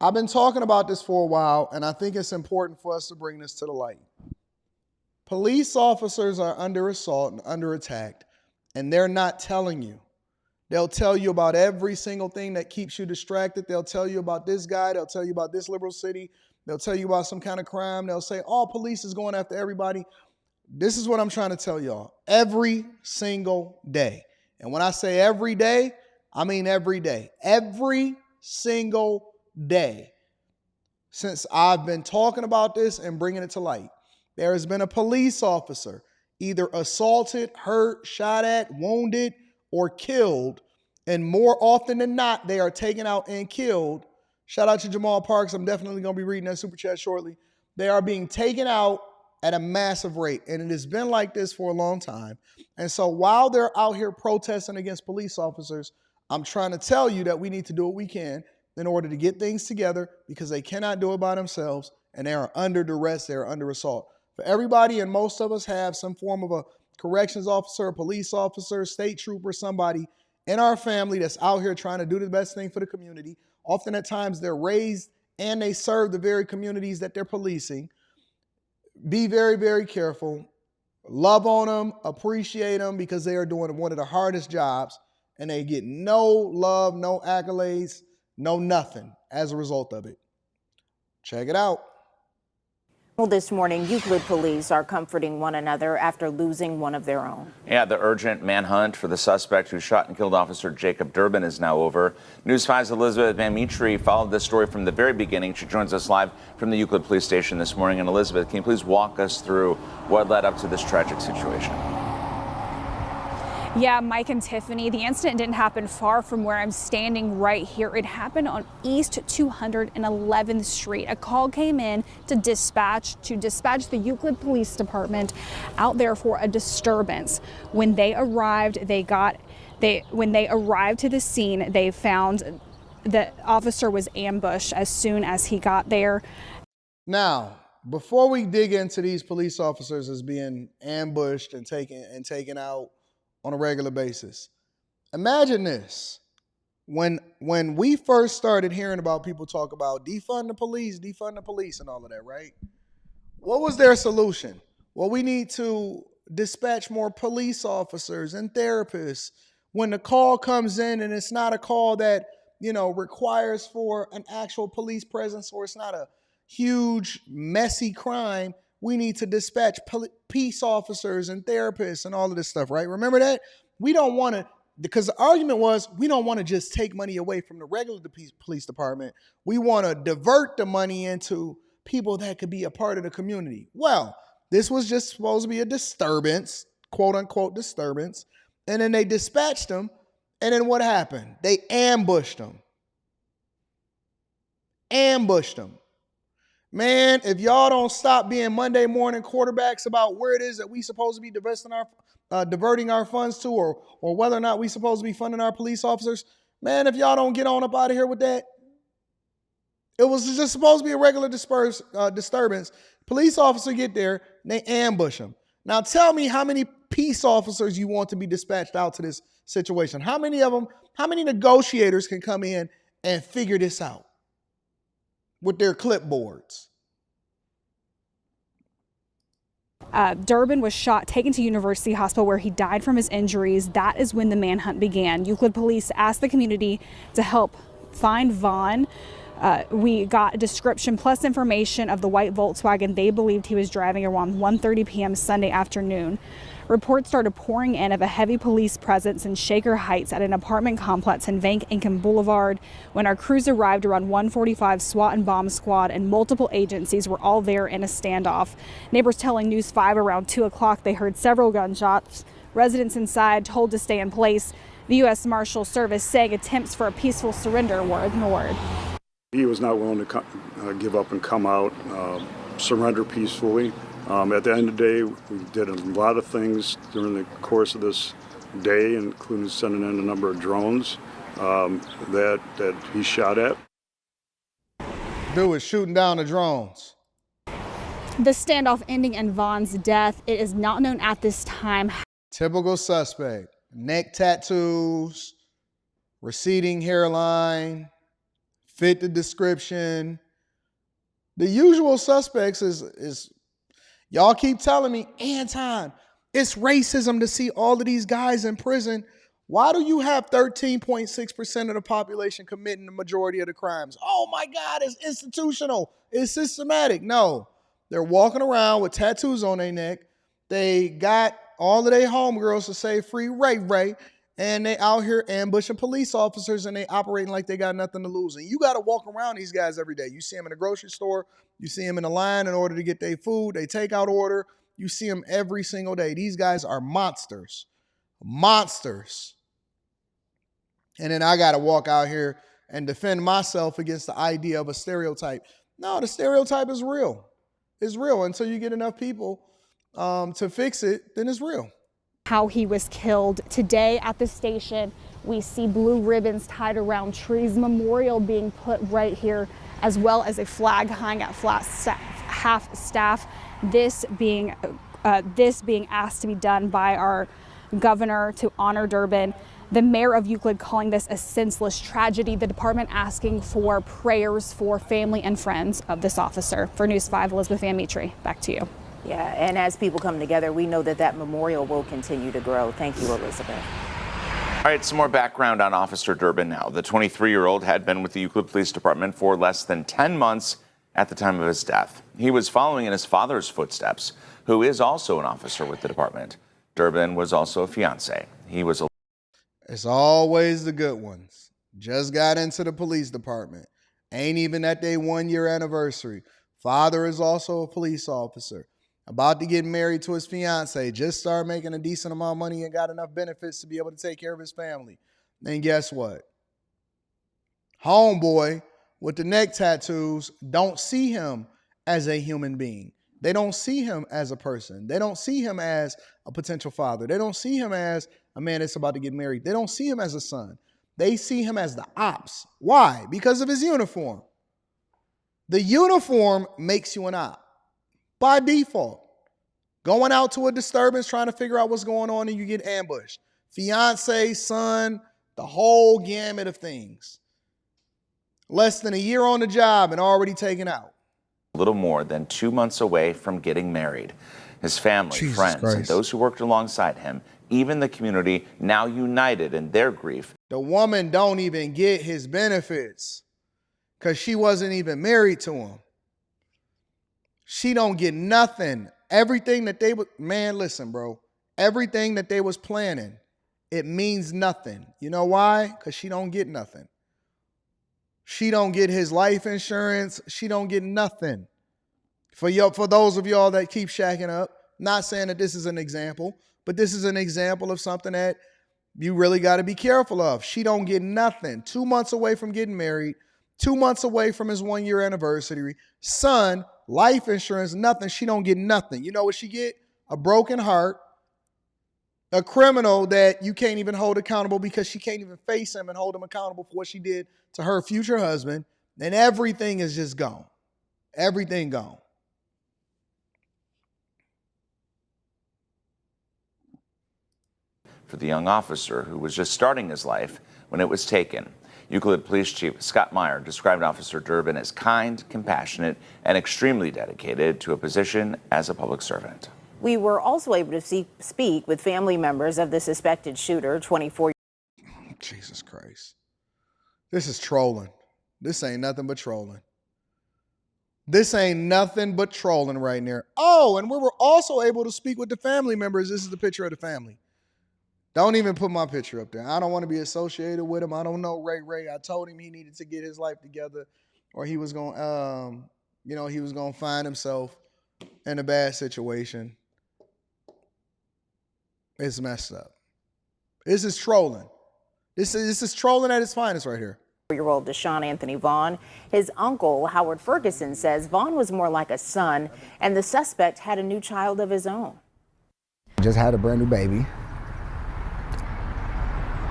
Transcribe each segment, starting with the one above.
I've been talking about this for a while, and I think it's important for us to bring this to the light. Police officers are under assault and under attack, and they're not telling you. They'll tell you about every single thing that keeps you distracted. They'll tell you about this guy. They'll tell you about this liberal city. They'll tell you about some kind of crime. They'll say, all police is going after everybody. This is what I'm trying to tell y'all. Every single day. And when I say every day, I mean every day. Every single day. Since I've been talking about this and bringing it to light, there has been a police officer either assaulted, hurt, shot at, wounded, or killed. And more often than not, they are taken out and killed. Shout out to Jamal Parks. I'm definitely going to be reading that super chat shortly. They are being taken out at a massive rate. And it has been like this for a long time. And so while they're out here protesting against police officers, I'm trying to tell you that we need to do what we can in order to get things together, because they cannot do it by themselves, and they are under duress, they are under assault. For everybody, and most of us have some form of a corrections officer, a police officer, state trooper, somebody in our family that's out here trying to do the best thing for the community. Often at times they're raised and they serve the very communities that they're policing. Be very, very careful. Love on them, appreciate them, because they are doing one of the hardest jobs, and they get no love, no accolades, no nothing as a result of it. Check it out. Well, this morning, Euclid police are comforting one another after losing one of their own. Yeah, the urgent manhunt for the suspect who shot and killed Officer Jacob Durban is now over. News 5's Elizabeth Van Mitri followed this story from the very beginning. She joins us live from the Euclid Police Station this morning. And Elizabeth, can you please walk us through what led up to this tragic situation? Yeah, Mike and Tiffany, the incident didn't happen far from where I'm standing right here. It happened on East 211th Street. A call came in to dispatch the Euclid Police Department out there for a disturbance. When they arrived, when they arrived to the scene, they found the officer was ambushed as soon as he got there. Now, before we dig into these police officers as being ambushed and taken out on a regular basis, imagine this. When we first started hearing about people talk about defund the police and all of that, right? What was their solution? Well, we need to dispatch more police officers and therapists. When the call comes in and it's not a call that, requires for an actual police presence, or it's not a huge, messy crime, we need to dispatch peace officers and therapists and all of this stuff, right? Remember that? We don't want to, because the argument was, we don't want to just take money away from the regular police department. We want to divert the money into people that could be a part of the community. Well, this was just supposed to be a disturbance, quote unquote disturbance. And then they dispatched them. And then what happened? They ambushed them. Man, if y'all don't stop being Monday morning quarterbacks about where it is that we supposed to be diverting our funds to, or whether or not we supposed to be funding our police officers, man, if y'all don't get on up out of here with that, it was just supposed to be a regular disturbance. Police officer get there, they ambush them. Now tell me how many peace officers you want to be dispatched out to this situation. How many of them, how many negotiators can come in and figure this out with their clipboards? Durban was shot, taken to University Hospital, where he died from his injuries. That is when the manhunt began. Euclid police asked the community to help find Vaughn. We got a description plus information of the white Volkswagen they believed he was driving around 1:30 p.m. Sunday afternoon. Reports started pouring in of a heavy police presence in Shaker Heights at an apartment complex in Van Inken Boulevard. When our crews arrived around 1:45, SWAT and bomb squad and multiple agencies were all there in a standoff. Neighbors telling News 5 around 2 o'clock they heard several gunshots. Residents inside told to stay in place. The U.S. Marshal Service saying attempts for a peaceful surrender were ignored. He was not willing to give up and come out, surrender peacefully. At the end of the day, we did a lot of things during the course of this day, including sending in a number of drones that he shot at. Dude was shooting down the drones. The standoff ending in Vaughn's death. It is not known at this time. Typical suspect. Neck tattoos, receding hairline, fit the description. The usual suspects is y'all keep telling me, Anton, it's racism to see all of these guys in prison. Why do you have 13.6% of the population committing the majority of the crimes? Oh my God, it's institutional. It's systematic. No, they're walking around with tattoos on their neck. They got all of their homegirls to say free Ray Ray, and they out here ambushing police officers, and they operating like they got nothing to lose. And you got to walk around these guys every day. You see them in the grocery store. You see them in the line in order to get their food, they takeout order. You see them every single day. These guys are monsters. Monsters. And then I got to walk out here and defend myself against the idea of a stereotype. No, the stereotype is real. It's real. Until you get enough people to fix it, then it's real. How he was killed. Today at the station, we see blue ribbons tied around trees, memorial being put right here, as well as a flag hung at half staff. This being asked to be done by our governor to honor Durban. The mayor of Euclid calling this a senseless tragedy. The department asking for prayers for family and friends of this officer. For News 5, Elizabeth Van Mitri, back to you. Yeah, and as people come together, we know that memorial will continue to grow. Thank you, Elizabeth. All right, some more background on Officer Durban now. The 23-year-old had been with the Euclid Police Department for less than 10 months at the time of his death. He was following in his father's footsteps, who is also an officer with the department. Durban was also a fiancé. It's always the good ones. Just got into the police department. Ain't even at their 1-year anniversary. Father is also a police officer. About to get married to his fiance, just started making a decent amount of money and got enough benefits to be able to take care of his family. And guess what? Homeboy with the neck tattoos don't see him as a human being. They don't see him as a person. They don't see him as a potential father. They don't see him as a man that's about to get married. They don't see him as a son. They see him as the ops. Why? Because of his uniform. The uniform makes you an op. By default, going out to a disturbance, trying to figure out what's going on, and you get ambushed. Fiance, son, the whole gamut of things. Less than a year on the job and already taken out. A little more than 2 months away from getting married. His family, friends, and those who worked alongside him, even the community, now united in their grief. The woman don't even get his benefits because she wasn't even married to him. She don't get nothing. Everything that they would, man, listen, bro. Everything that they was planning, it means nothing. You know why? Because she don't get nothing. She don't get his life insurance. She don't get nothing. For those of y'all that keep shacking up, not saying that this is an example, but this is an example of something that you really got to be careful of. She don't get nothing. 2 months away from getting married, 2 months away from his 1-year anniversary. Son, life insurance, nothing. She don't get nothing. You know what she get? A broken heart, a criminal that you can't even hold accountable because she can't even face him and hold him accountable for what she did to her future husband. And everything is just gone. Everything gone. For the young officer who was just starting his life when it was taken. Euclid Police Chief Scott Meyer described Officer Durban as kind, compassionate, and extremely dedicated to a position as a public servant. We were also able to speak with family members of the suspected shooter, 24. Jesus Christ. This is trolling. This ain't nothing but trolling. This ain't nothing but trolling right there. Oh, and we were also able to speak with the family members. This is the picture of the family. Don't even put my picture up there. I don't want to be associated with him. I don't know Ray. I told him he needed to get his life together or he was going to find himself in a bad situation. It's messed up. This is trolling. This is trolling at its finest right here. 4-year-old Deshaun Anthony Vaughn. His uncle, Howard Ferguson, says Vaughn was more like a son and the suspect had a new child of his own. Just had a brand new baby.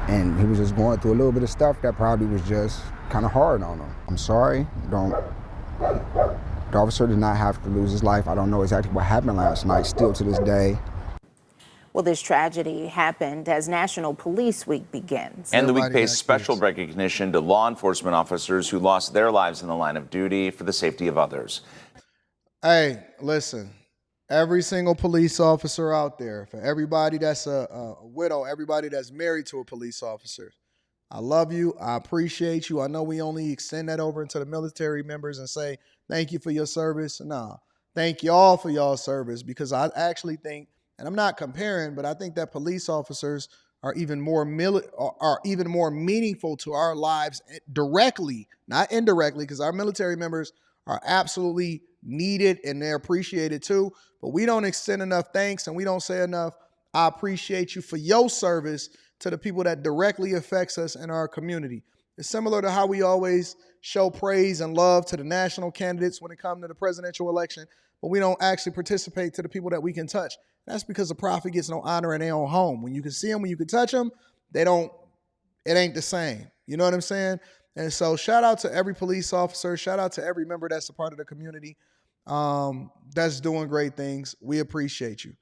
And he was just going through a little bit of stuff that probably was just kind of hard on him. I'm sorry. The officer did not have to lose his life. I don't know exactly what happened last night, still to this day. Well, this tragedy happened as National Police Week begins. And the week Everybody pays got special kids. recognition to law enforcement officers who lost their lives in the line of duty for the safety of others. Hey, listen, every single police officer out there, for everybody that's a widow, everybody that's married to a police officer, I love you. I appreciate you. I know we only extend that over into the military members and say, thank you for your service. Nah, thank y'all for y'all service, because I actually think, and I'm not comparing, but I think that police officers are even more meaningful to our lives directly, not indirectly, because our military members are absolutely needed and they're appreciated too. But we don't extend enough thanks and we don't say enough, I appreciate you for your service to the people that directly affects us in our community. It's similar to how we always show praise and love to the national candidates when it comes to the presidential election, but we don't actually participate to the people that we can touch. That's because the prophet gets no honor in their own home. When you can see them, when you can touch them, it ain't the same. You know what I'm saying? And so shout out to every police officer, shout out to every member that's a part of the community that's doing great things. We appreciate you.